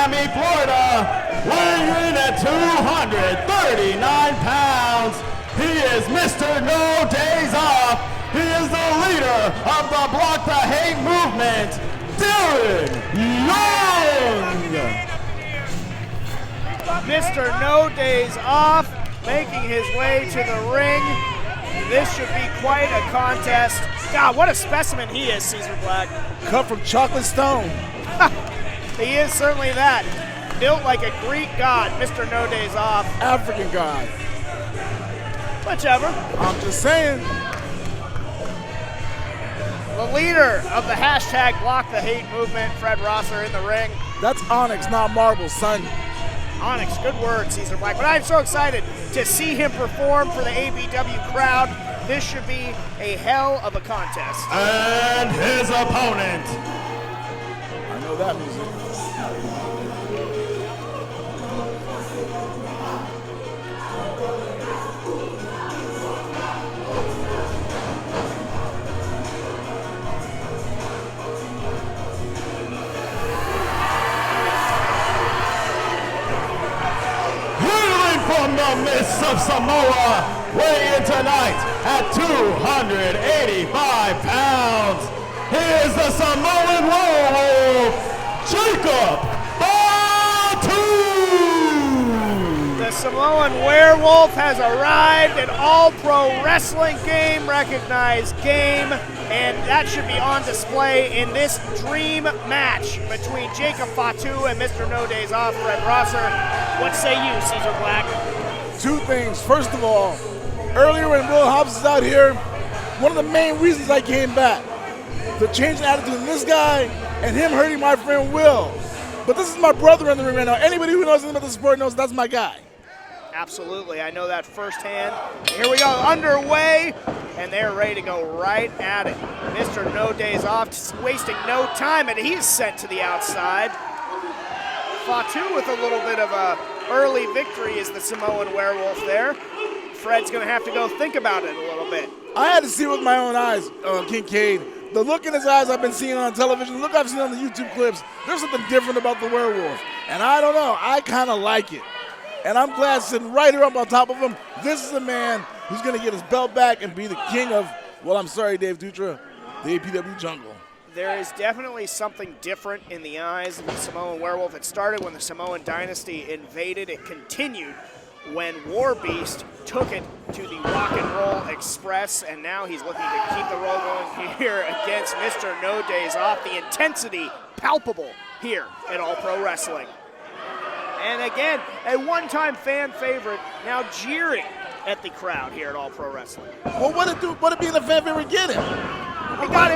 Miami, Florida, weighing in at 239 pounds. He is Mr. No Days Off. He is the leader of the Block the Hate movement, Darren Young. Mr. No Days Off making his way to the ring. This should be quite a contest. God, what a specimen he is, Caesar Black. Cut from chocolate stone. He is certainly that. Built like a Greek god, Mr. No Days Off. African god. Whichever. I'm just saying. The leader of the hashtag Block the Hate movement, Fred Rosser, in the ring. That's onyx, not marble, son. Onyx, good word, Caesar Black. But I'm so excited to see him perform for the ABW crowd. This should be a hell of a contest. And his opponent. I know that music. From the midst of Samoa, weighing tonight at 285 pounds, he is the Samoan werewolf, Jacob Fatu! The Samoan werewolf has arrived, an all-pro wrestling game, recognized game, and that should be on display in this dream match between Jacob Fatu and Mr. No Days Off, Fred Rosser. What say you, Caesar Black? Two things. First of all, earlier when Will Hobbs is out here, one of the main reasons I came back, the change in attitude in this guy and him hurting my friend Will. But this is my brother in the ring right now. Anybody who knows anything about the sport knows that's my guy. Absolutely, I know that firsthand. Here we go, underway, and they're ready to go right at it. Mr. No Days Off, just wasting no time, and he's sent to the outside. Fatu with a little bit of a early victory is the Samoan werewolf there. Fred's gonna have to go think about it a little bit. I had to see it with my own eyes, Kincaid. The look in his eyes I've been seeing on television, the look I've seen on the YouTube clips, there's something different about the werewolf. And I don't know, I kind of like it. And I'm glad sitting right here up on top of him, this is a man who's gonna get his belt back and be the king of, well, I'm sorry, Dave Dutra, the APW jungle. There is definitely something different in the eyes of the Samoan werewolf. It started when the Samoan dynasty invaded. It continued when War Beast took it to the Rock and Roll Express, and now he's looking to keep the roll going here against Mr. No Days Off. The intensity palpable here at All Pro Wrestling. And again, a one-time fan favorite now jeering at the crowd here at All Pro Wrestling. Well, what did being a fan favorite get him? It got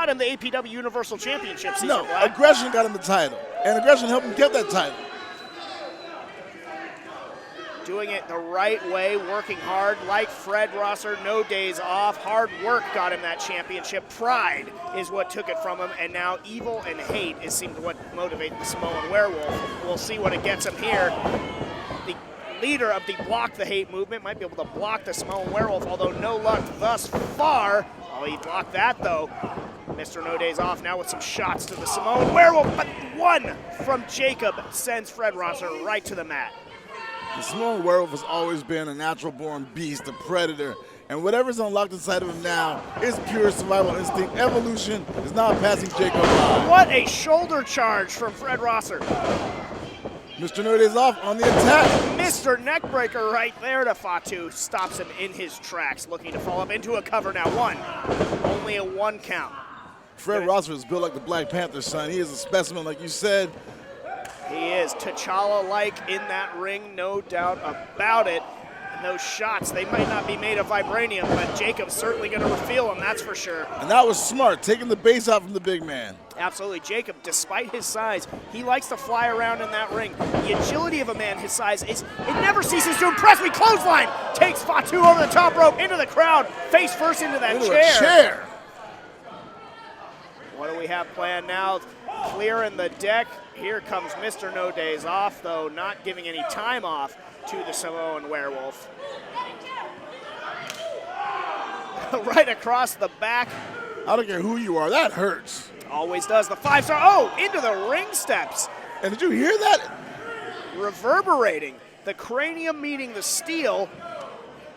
him the APW Universal Championship. No, aggression got him the title, and aggression helped him get that title. Doing it the right way, working hard like Fred Rosser, No Days Off. Hard work got him that championship. Pride is what took it from him, and now evil and hate is seemed what motivated the Samoan werewolf. We'll see what it gets him here. The leader of the Block the Hate movement might be able to block the Samoan werewolf, although no luck thus far. Oh, he blocked that though. Mr. No Days Off now with some shots to the Samoan werewolf, but one from Jacob sends Fred Rosser right to the mat. The Samoan werewolf has always been a natural-born beast, a predator, and whatever's unlocked inside of him now is pure survival instinct. Evolution is not passing Jacob by. What a shoulder charge from Fred Rosser. Mr. No Days Off on the attack. Mr. Neckbreaker right there to Fatu. Stops him in his tracks, looking to fall up into a cover now. Only a one count. Fred Rosser is built like the Black Panther, son. He is a specimen, like you said. He is T'Challa-like in that ring, no doubt about it. And those shots, they might not be made of vibranium, but Jacob's certainly going to feel them, that's for sure. And that was smart, taking the base out from the big man. Absolutely. Jacob, despite his size, he likes to fly around in that ring. The agility of a man his size, it never ceases to impress me. Clothesline takes Fatu over the top rope, into the crowd, face first into that chair. What do we have planned now? Clearing the deck. Here comes Mr. No Days Off, though, not giving any time off to the Samoan werewolf. Right across the back. I don't care who you are, that hurts. Always does. The 5-star, oh, into the ring steps. And did you hear that? Reverberating. The cranium meeting the steel,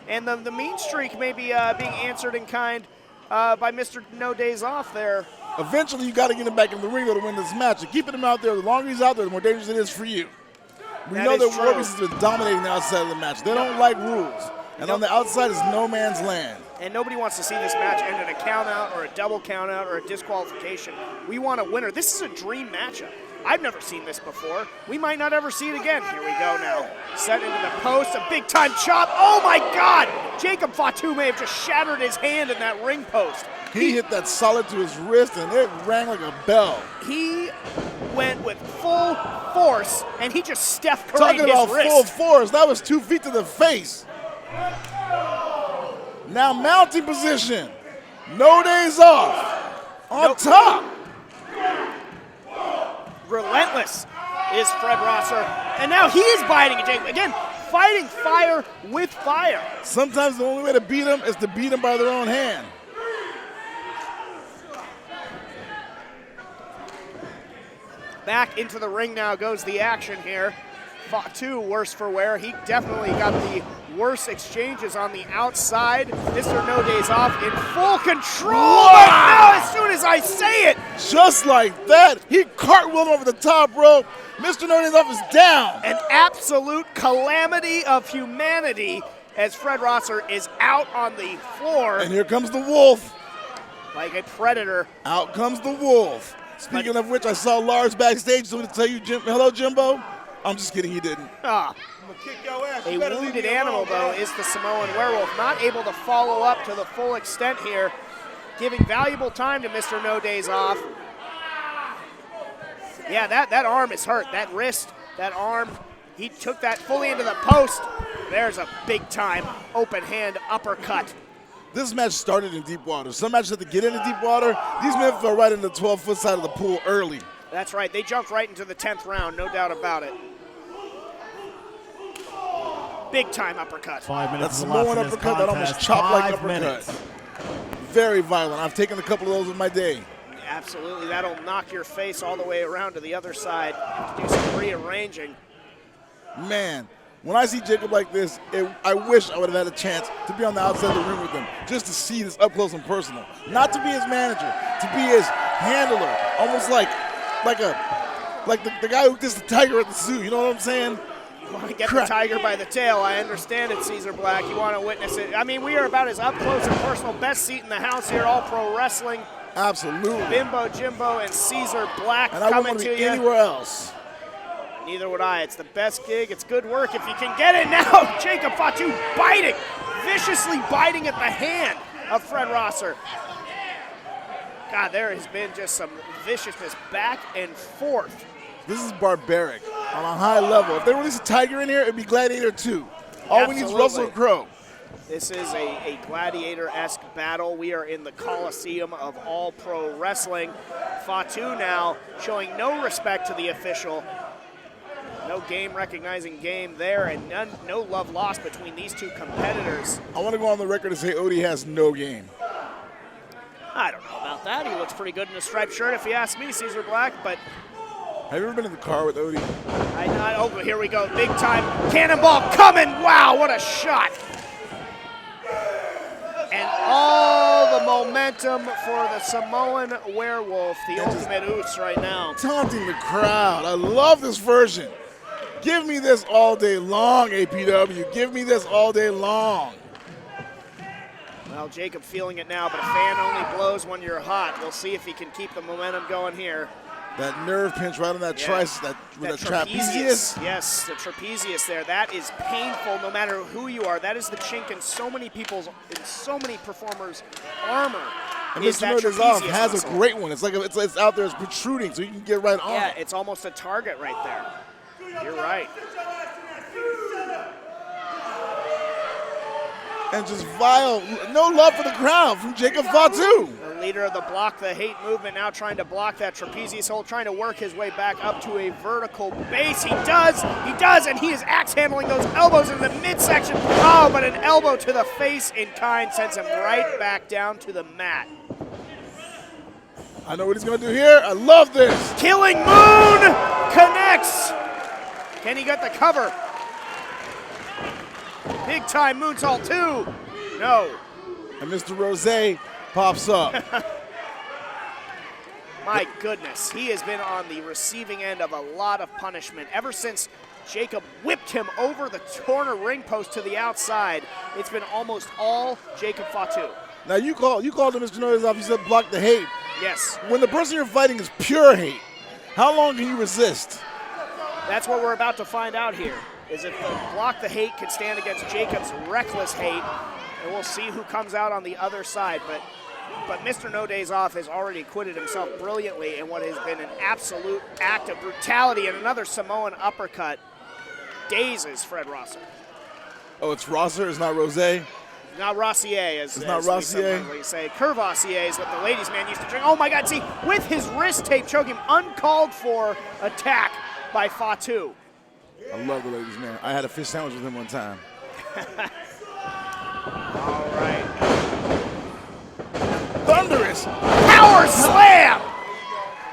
and the mean streak may be being answered in kind by Mr. No Days Off there. Eventually, you got to get him back in the ring to win this match. And keeping him out there, the longer he's out there, the more dangerous it is for you. We know that Warbeast has been dominating the outside of the match. They don't like rules. And on the outside is no man's land. And nobody wants to see this match end in a count out or a double count out or a disqualification. We want a winner. This is a dream matchup. I've never seen this before. We might not ever see it again. Here we go now. Set into the post, a big time chop. Oh my God! Jacob Fatu may have just shattered his hand in that ring post. He hit that solid to his wrist and it rang like a bell. He went with full force and he just Steph Curry'd his wrist. Talking about full force, that was 2 feet to the face. Now mounting position. No Days Off. On top. Relentless is Fred Rosser. And now he is biting at Jacob. Again, fighting fire with fire. Sometimes the only way to beat them is to beat them by their own hand. Back into the ring now goes the action here. Fatu, worse for wear. He definitely got the worst exchanges on the outside. Mr. No Days Off in full control. Wow. Now, as soon as I say it. Just like that, he cartwheeled over the top rope. Mr. No Days Off is down. An absolute calamity of humanity as Fred Rosser is out on the floor. And here comes the Wolf. Like a predator. Out comes the Wolf. Speaking of which, I saw Lars backstage. So to tell you, hello, Jimbo. I'm just kidding, he didn't. I'm gonna kick your ass. A wounded animal, though, is the Samoan Werewolf. Not able to follow up to the full extent here, giving valuable time to Mr. No Days Off. Yeah, that arm is hurt. That wrist, that arm, he took that fully into the post. There's a big-time open hand uppercut. This match started in deep water. Some matches have to get into deep water. These men fell right in the 12-foot side of the pool early. That's right. They jumped right into the 10th round, no doubt about it. Big-time uppercut. 5 minutes. That's Samoan uppercut that almost chopped like uppercut. Very violent. I've taken a couple of those in my day. Absolutely. That'll knock your face all the way around to the other side. Do some rearranging. Man, when I see Jacob like this, I wish I would have had a chance to be on the outside of the ring with him, just to see this up close and personal. Not to be his manager, to be his handler, almost like the guy who gets the tiger at the zoo. You know what I'm saying? You want to get the tiger by the tail. I understand it, Caesar Black. You want to witness it. I mean, we are about as up close and personal. Best seat in the house here, All Pro Wrestling. Absolutely. Bimbo, Jimbo, and Caesar Black and coming to you. I wouldn't be anywhere else. Neither would I. It's the best gig. It's good work if you can get it now. Jacob Fatu biting, viciously biting at the hand of Fred Rosser. God, there has been just some viciousness back and forth. This is barbaric on a high level. If they release a tiger in here, it'd be Gladiator 2. All we need is Russell Crowe. This is a gladiator-esque battle. We are in the Coliseum of All Pro Wrestling. Fatu now showing no respect to the official. No game recognizing game there, and no love lost between these two competitors. I want to go on the record and say Odie has no game. I don't know about that. He looks pretty good in a striped shirt, if you ask me, Caesar Black, but... Have you ever been in the car with Odie? Oh, here we go. Big time cannonball coming. Wow, what a shot. And all the momentum for the Samoan Werewolf, the ultimate Oots right now. Taunting the crowd. I love this version. Give me this all day long, APW. Give me this all day long. Well, Jacob feeling it now, but a fan only blows when you're hot. We'll see if he can keep the momentum going here. That nerve pinch right on that trapezius. Yes, the trapezius there. That is painful no matter who you are. That is the chink in so many performers' armor. And Mr. No Days Off has a great one. It's like it's out there, it's protruding, so you can get right on it. Yeah, it's almost a target right there. You're right. And just vile, no love for the crowd from Jacob Fatu. The leader of the Block the Hate movement now trying to block that trapezius hold, trying to work his way back up to a vertical base. He does, and he is axe handling those elbows in the midsection. Oh, but an elbow to the face in kind sends him right back down to the mat. I know what he's going to do here. I love this. Killing Moon connects. Can he get the cover? Big time moonsault 2. No. And Mr. Rose pops up. My goodness, he has been on the receiving end of a lot of punishment ever since Jacob whipped him over the corner ring post to the outside. It's been almost all Jacob Fatu. Now you called him Mr. Noise off. You said block the hate. Yes. When the person you're fighting is pure hate, how long can you resist? That's what we're about to find out here, is if the block the hate can stand against Jacob's reckless hate, and we'll see who comes out on the other side. But Mr. No Days Off has already acquitted himself brilliantly in what has been an absolute act of brutality, and another Samoan uppercut dazes Fred Rosser. Oh, it's Rosser, it's not Rose? Not Rossier, as not we Rossier? sometimes say. Curvoisier is what the ladies' man used to drink. Oh my God, see, with his wrist tape choking, uncalled for attack by Fatu. I love the ladies' man. I had a fish sandwich with him one time. All right. Thunderous Power slam!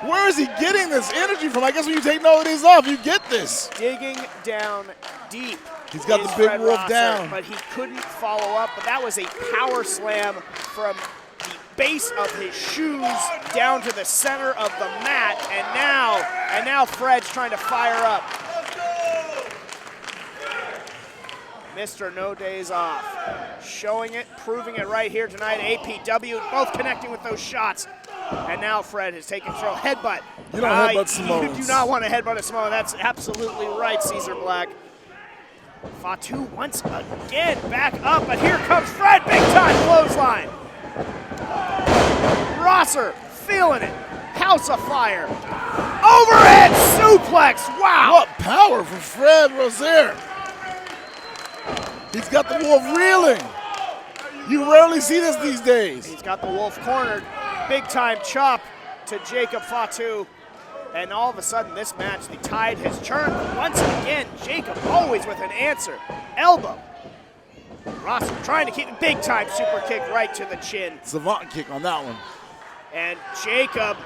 Where is he getting this energy from? I guess when you take No Days Off, you get this. Digging down deep. He's got is the big Fred wolf Rosser, down. But he couldn't follow up. But that was a power slam from the base of his shoes down to the center of the mat. And now Fred's trying to fire up. Mr. No Days Off, showing it, proving it right here tonight. APW, both connecting with those shots. And now Fred has taken throw. Headbutt. You don't headbutt Samoans. You do not want to headbutt a Samoan. That's absolutely right, Caesar Black. Fatu once again back up, but here comes Fred. Big time clothesline. Rosser feeling it. House of Fire. Overhead suplex. Wow. What power from Fred Rozier. He's got the wolf reeling. You rarely see this these days. He's got the wolf cornered. Big time chop to Jacob Fatu. And all of a sudden, this match, the tide has turned. Once again, Jacob always with an answer. Elbow. Rosser trying to keep a big time super kick right to the chin. Savant kick on that one. And Jacob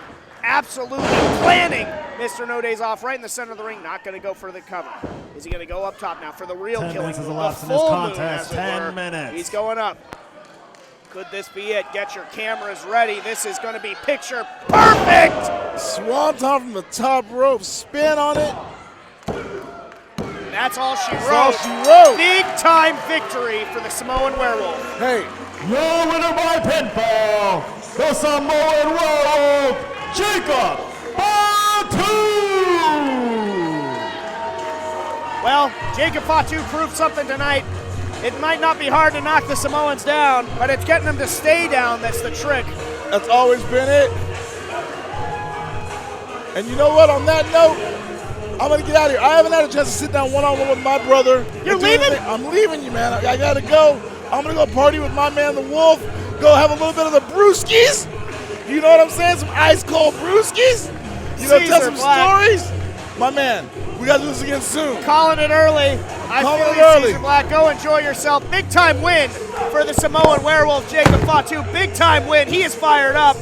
absolutely planning Mr. No Days Off right in the center of the ring. Not going to go for the cover. Is he going to go up top now for the real 10 killing? minutes is The elapsed in this full contest. moon, as it 10 were. minutes. He's going up. Could this be it? Get your cameras ready. This is going to be picture perfect. Swanton from the top rope, spin on it. That's all she That's wrote. all she wrote. Big time victory for the Samoan Werewolf. Hey, Your winner by pinfall, the Samoan Werewolf, Jacob Fatu! Well, Jacob Fatu proved something tonight. It might not be hard to knock the Samoans down, but it's getting them to stay down that's the trick. that's always been it. And you know what? On that note, I'm going to get out of here. I haven't had a chance to sit down one-on-one with my brother. You're leaving? I'm leaving you, man. I got to go. I'm going to go party with my man, the Wolf. Go have a little bit of the brewskis. You know what I'm saying? Some ice-cold brewskis. You know, tell Caesar some Black. stories. My man, we got to do this again soon. Calling it early. Calling I it feel you, early. Caesar Black. Go enjoy yourself. Big time win for the Samoan Werewolf, Jacob Fatu. Big time win. He is fired up.